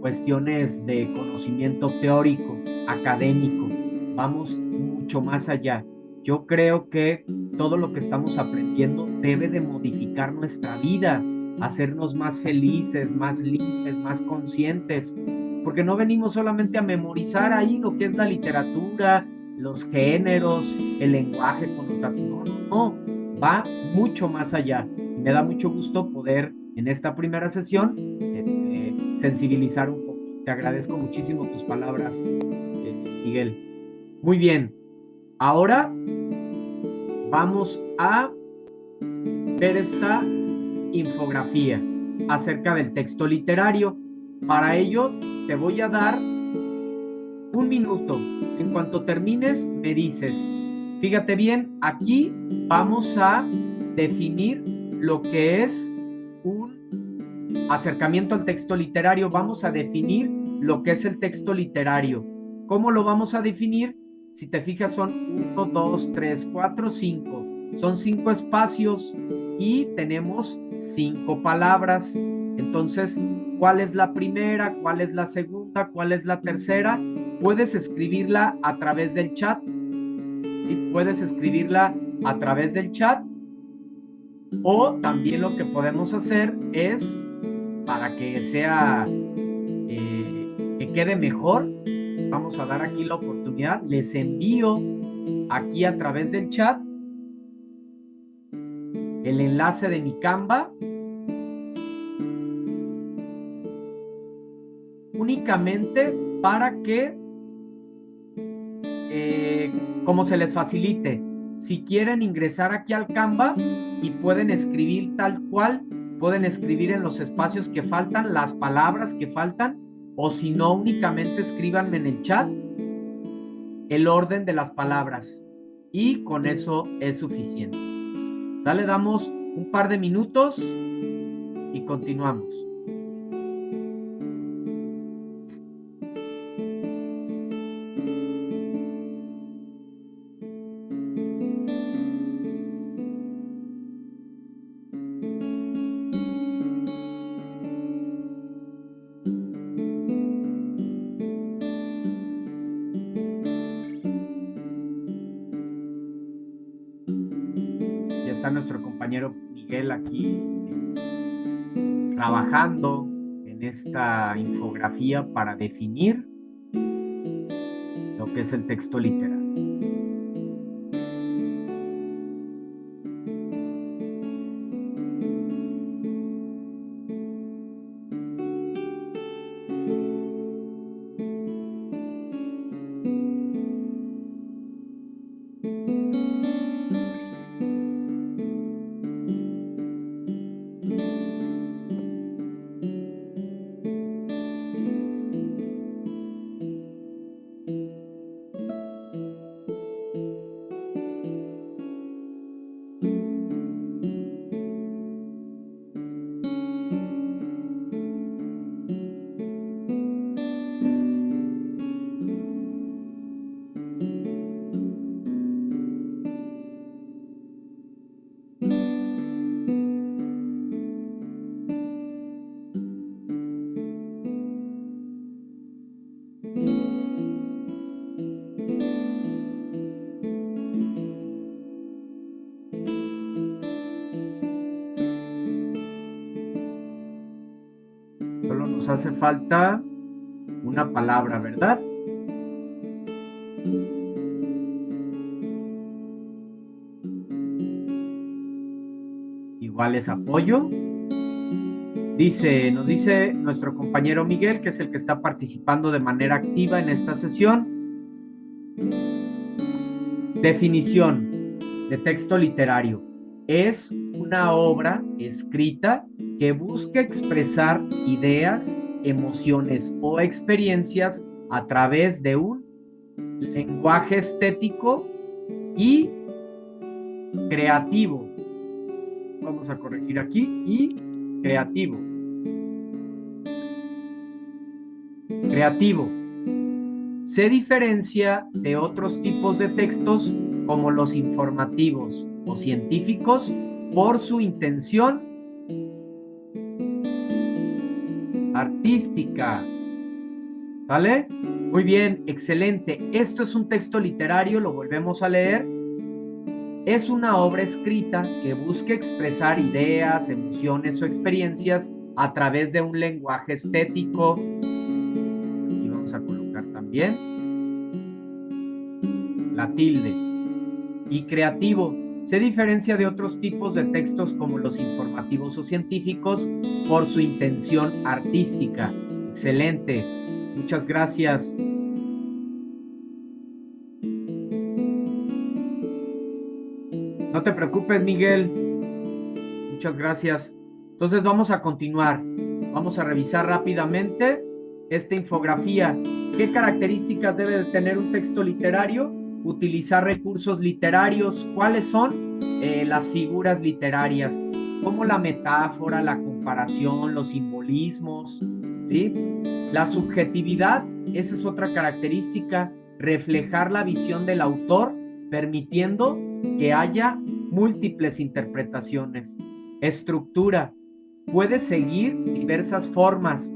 cuestiones de conocimiento teórico, académico, vamos mucho más allá. Yo creo que todo lo que estamos aprendiendo debe de modificar nuestra vida, hacernos más felices, más libres, más conscientes, porque no venimos solamente a memorizar ahí lo que es la literatura, los géneros, el lenguaje connotativo. No, va mucho más allá. Y me da mucho gusto poder en esta primera sesión sensibilizar un poco. Te agradezco muchísimo tus palabras, Miguel. Muy bien, ahora vamos a ver esta infografía acerca del texto literario. Para ello te voy a dar un minuto. En cuanto termines, me dices. Fíjate bien, aquí vamos a definir lo que es un acercamiento al texto literario. Vamos a definir lo que es el texto literario. ¿Cómo lo vamos a definir? Si te fijas, son 1, 2, 3, 4, 5. Son 5 espacios y tenemos 5 palabras. Entonces, ¿cuál es la primera? ¿Cuál es la segunda? ¿Cuál es la tercera? Puedes escribirla a través del chat. Y puedes escribirla a través del chat. O también lo que podemos hacer es, para que sea, que quede mejor, vamos a dar aquí la oportunidad. Les envío aquí a través del chat el enlace de mi Canva, únicamente para que, como se les facilite, si quieren ingresar aquí al Canva y pueden escribir tal cual, pueden escribir en los espacios que faltan, las palabras que faltan, o si no, únicamente escríbanme en el chat el orden de las palabras y con eso es suficiente. ¿Sale? Damos un par de minutos y continuamos. Ya está nuestro compañero Miguel aquí trabajando en esta infografía para definir lo que es el texto literario. Solo nos hace falta una palabra, ¿verdad? Igual es apoyo. Nos dice nuestro compañero Miguel, que es el que está participando de manera activa en esta sesión. Definición de texto literario. Es una obra escrita que busca expresar ideas, emociones o experiencias a través de un lenguaje estético y creativo. Vamos a corregir aquí, y creativo. Creativo. Se diferencia de otros tipos de textos como los informativos o científicos por su intención artística. ¿Vale? Muy bien, excelente. Esto es un texto literario, lo volvemos a leer. Es una obra escrita que busca expresar ideas, emociones o experiencias a través de un lenguaje estético. Y vamos a colocar también la tilde. Y creativo. Se diferencia de otros tipos de textos como los informativos o científicos por su intención artística. Excelente. Muchas gracias. No te preocupes, Miguel. Muchas gracias. Entonces vamos a continuar. Vamos a revisar rápidamente esta infografía. ¿Qué características debe de tener un texto literario? Utilizar recursos literarios. ¿Cuáles son? Las figuras literarias, como la metáfora, la comparación, los simbolismos, ¿sí? La subjetividad, esa es otra característica, reflejar la visión del autor, permitiendo que haya múltiples interpretaciones. Estructura, puede seguir diversas formas: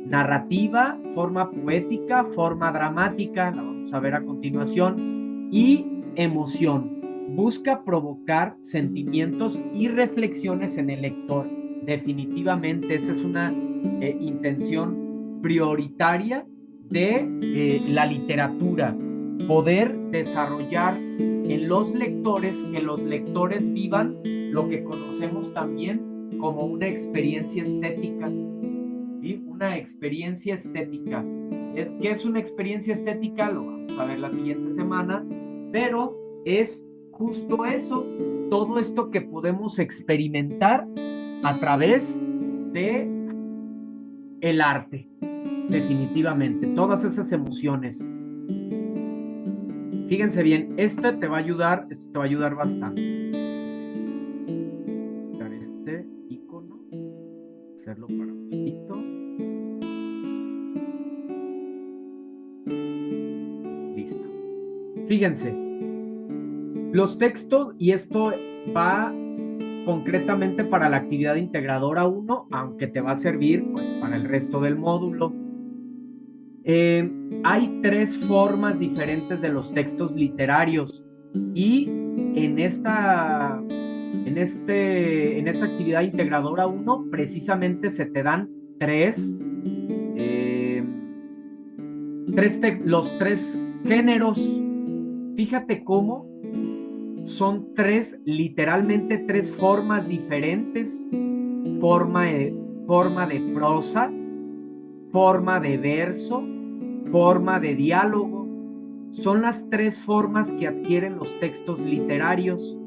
narrativa, forma poética, forma dramática, la vamos a ver a continuación, y emoción, busca provocar sentimientos y reflexiones en el lector. Definitivamente esa es una intención prioritaria de la literatura, poder desarrollar en los lectores, que los lectores vivan lo que conocemos también como una experiencia estética. ¿Sí? Una experiencia estética. ¿Qué es una experiencia estética? Lo vamos a ver la siguiente semana, pero es justo eso, todo esto que podemos experimentar a través de el arte, definitivamente, todas esas emociones. Fíjense bien, esto te va a ayudar bastante. hacerlo para un poquito. Listo. Fíjense, los textos, y esto va concretamente para la actividad integradora 1, aunque te va a servir pues para el resto del módulo. Hay 3 formas diferentes de los textos literarios y en esta actividad integradora 1 precisamente se te dan los 3 géneros. Fíjate cómo son literalmente 3 formas diferentes: forma de prosa, forma de verso, forma de diálogo. Son las 3 formas que adquieren los textos literarios.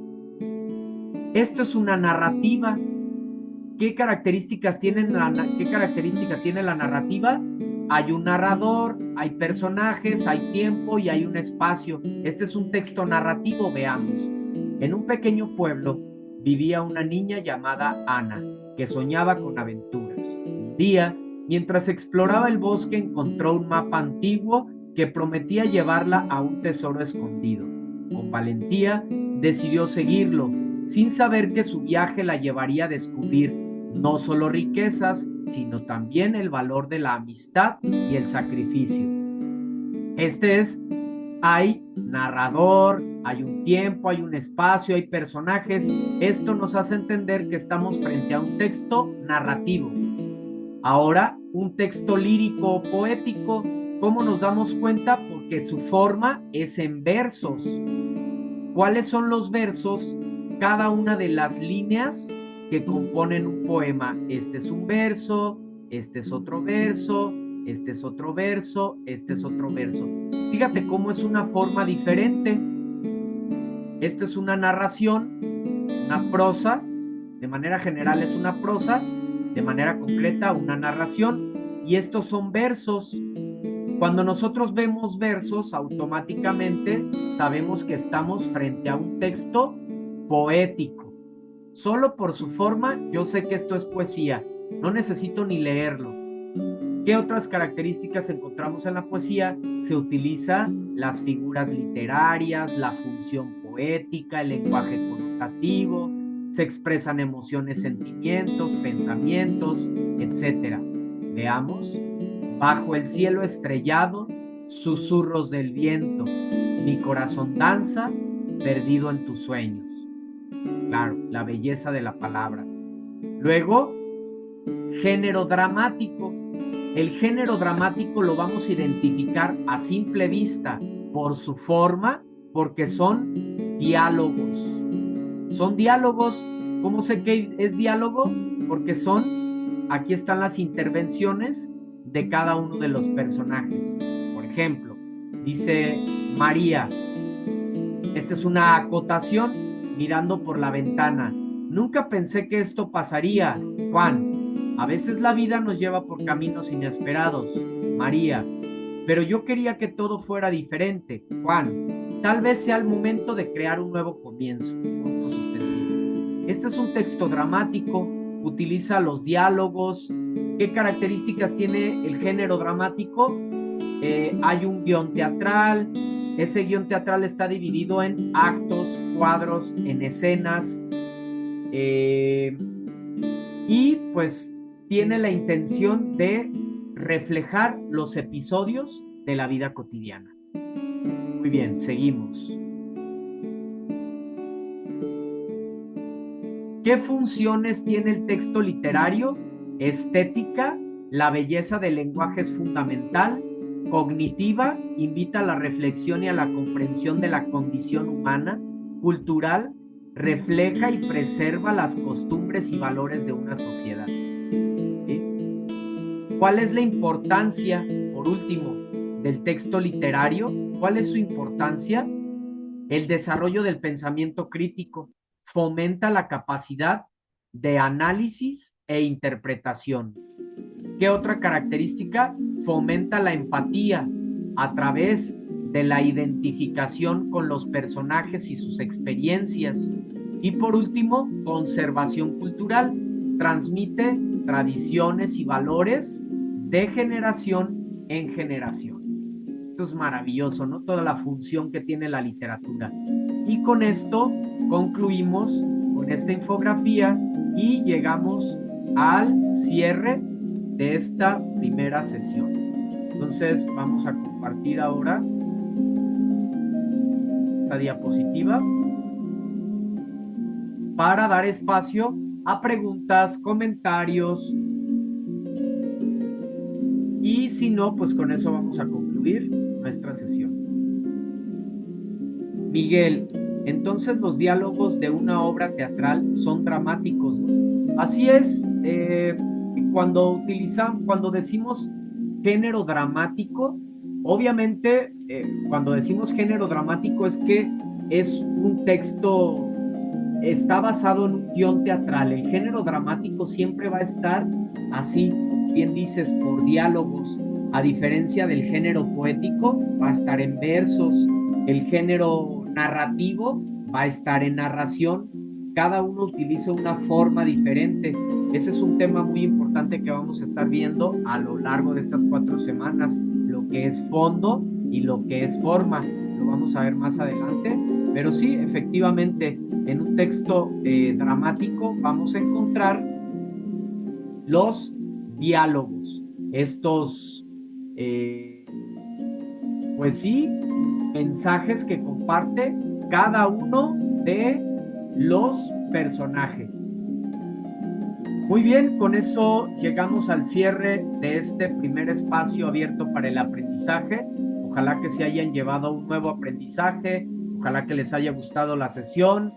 Esto es una narrativa. ¿Qué características tiene la narrativa? Hay un narrador, hay personajes, hay tiempo y hay un espacio. Este es un texto narrativo, veamos. En un pequeño pueblo vivía una niña llamada Ana, que soñaba con aventuras. Un día, mientras exploraba el bosque, encontró un mapa antiguo que prometía llevarla a un tesoro escondido. Con valentía, decidió seguirlo, sin saber que su viaje la llevaría a descubrir no solo riquezas, sino también el valor de la amistad y el sacrificio. Hay narrador, hay un tiempo, hay un espacio, hay personajes. Esto nos hace entender que estamos frente a un texto narrativo. Ahora, un texto lírico o poético, ¿cómo nos damos cuenta? Porque su forma es en versos. ¿Cuáles son los versos? Cada una de las líneas que componen un poema. Este es un verso, este es otro verso, este es otro verso, este es otro verso. Fíjate cómo es una forma diferente. Esta es una narración, una prosa. De manera general es una prosa, de manera concreta una narración. Y estos son versos. Cuando nosotros vemos versos, automáticamente sabemos que estamos frente a un texto poético. Solo por su forma, yo sé que esto es poesía. No necesito ni leerlo. ¿Qué otras características encontramos en la poesía? Se utilizan las figuras literarias, la función poética, el lenguaje connotativo, se expresan emociones, sentimientos, pensamientos, etc. Veamos. Bajo el cielo estrellado, susurros del viento, mi corazón danza, perdido en tus sueños. Claro, la belleza de la palabra. Luego, género dramático. El género dramático lo vamos a identificar a simple vista por su forma, porque son diálogos. Son diálogos. ¿Cómo sé que es diálogo? Porque aquí están las intervenciones de cada uno de los personajes. Por ejemplo, dice María, esta es una acotación, mirando por la ventana. Nunca pensé que esto pasaría, Juan. A veces la vida nos lleva por caminos inesperados, María. Pero yo quería que todo fuera diferente, Juan. Tal vez sea el momento de crear un nuevo comienzo. Puntos suspensivos. Este es un texto dramático, utiliza los diálogos. ¿Qué características tiene el género dramático? Hay un guión teatral. Ese guión teatral está dividido en actos, cuadros, en escenas. Y pues tiene la intención de reflejar los episodios de la vida cotidiana. Muy bien, seguimos. ¿Qué funciones tiene el texto literario? Estética, la belleza del lenguaje es fundamental. Cognitiva, invita a la reflexión y a la comprensión de la condición humana. Cultural, refleja y preserva las costumbres y valores de una sociedad. ¿Sí? ¿Cuál es la importancia, por último, del texto literario? ¿Cuál es su importancia? El desarrollo del pensamiento crítico. Fomenta la capacidad de análisis e interpretación. ¿Qué otra característica? Fomenta la empatía a través de la identificación con los personajes y sus experiencias. Y por último, conservación cultural. Transmite tradiciones y valores de generación en generación. Esto es maravilloso, ¿no? Toda la función que tiene la literatura. Y con esto concluimos con esta infografía y llegamos al cierre de esta primera sesión. Entonces vamos a compartir ahora esta diapositiva para dar espacio a preguntas, comentarios, y si no, pues con eso vamos a concluir nuestra sesión. Miguel, entonces los diálogos de una obra teatral son dramáticos, ¿no? Así es, cuando decimos género dramático, obviamente cuando decimos género dramático es que es un texto, está basado en un guión teatral. El género dramático siempre va a estar así, bien dices, por diálogos, a diferencia del género poético, va a estar en versos. El género narrativo va a estar en narración. Cada uno utiliza una forma diferente. Ese es un tema muy importante que vamos a estar viendo a lo largo de estas 4 semanas, lo que es fondo y lo que es forma. Lo vamos a ver más adelante, pero sí, efectivamente, en un texto dramático vamos a encontrar los diálogos, estos, pues sí, mensajes que comparte cada uno de los personajes. Muy bien, con eso llegamos al cierre de este primer espacio abierto para el aprendizaje. Ojalá que se hayan llevado un nuevo aprendizaje, ojalá que les haya gustado la sesión,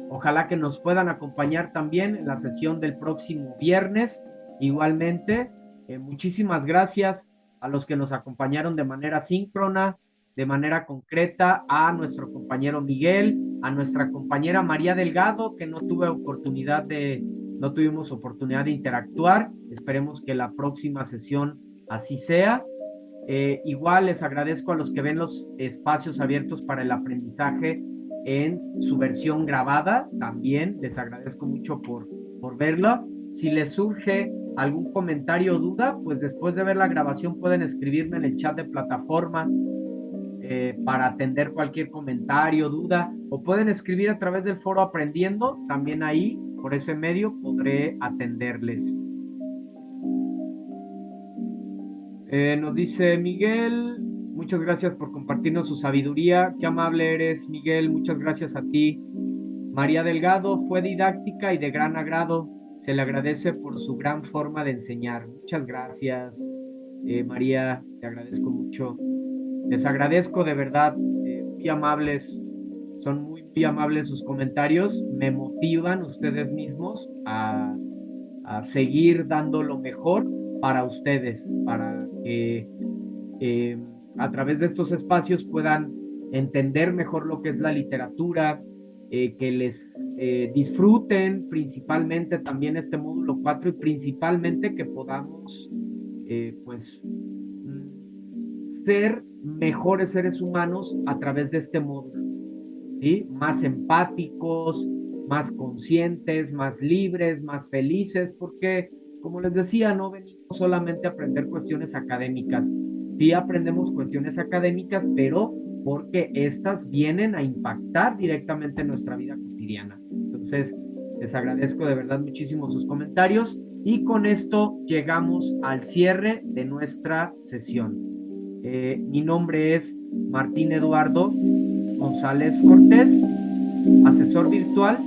ojalá que nos puedan acompañar también en la sesión del próximo viernes. Igualmente, muchísimas gracias a los que nos acompañaron de manera síncrona, de manera concreta, a nuestro compañero Miguel, a nuestra compañera María Delgado, que no tuvimos oportunidad de interactuar. Esperemos que la próxima sesión así sea. Igual les agradezco a los que ven los espacios abiertos para el aprendizaje en su versión grabada. También les agradezco mucho por verla. Si les surge algún comentario o duda, pues después de ver la grabación pueden escribirme en el chat de plataforma para atender cualquier comentario, duda, o pueden escribir a través del foro Aprendiendo. También ahí, por ese medio, podré atenderles. Nos dice Miguel, muchas gracias por compartirnos su sabiduría. Qué amable eres, Miguel. Muchas gracias a ti. María Delgado, fue didáctica y de gran agrado. Se le agradece por su gran forma de enseñar. Muchas gracias, María. Te agradezco mucho. Les agradezco de verdad. Muy amables. Son muy, muy amables sus comentarios. Me motivan ustedes mismos a seguir dando lo mejor para ustedes, para que a través de estos espacios puedan entender mejor lo que es la literatura, que les disfruten principalmente también este módulo 4 y principalmente que podamos pues ser mejores seres humanos a través de este módulo, ¿sí? Más empáticos, más conscientes, más libres, más felices, porque, como les decía, no venimos solamente a aprender cuestiones académicas. Sí aprendemos cuestiones académicas, pero porque estas vienen a impactar directamente en nuestra vida cotidiana. Entonces, les agradezco de verdad muchísimo sus comentarios y con esto llegamos al cierre de nuestra sesión. Mi nombre es Martín Eduardo González Cortés, asesor virtual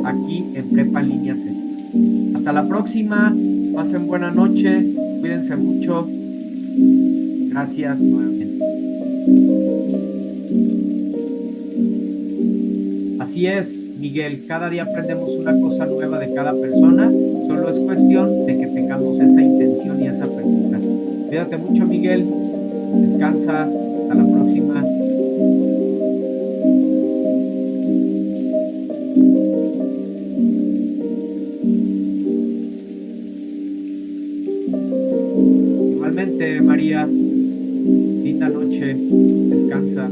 aquí en Prepa en Línea C. Hasta la próxima, pasen buena noche, cuídense mucho. Gracias nuevamente. Así es, Miguel, cada día aprendemos una cosa nueva de cada persona, solo es cuestión de que tengamos esta intención y esa apertura. Cuídate mucho, Miguel, descansa, hasta la próxima. Igualmente, María, linda noche, descansa.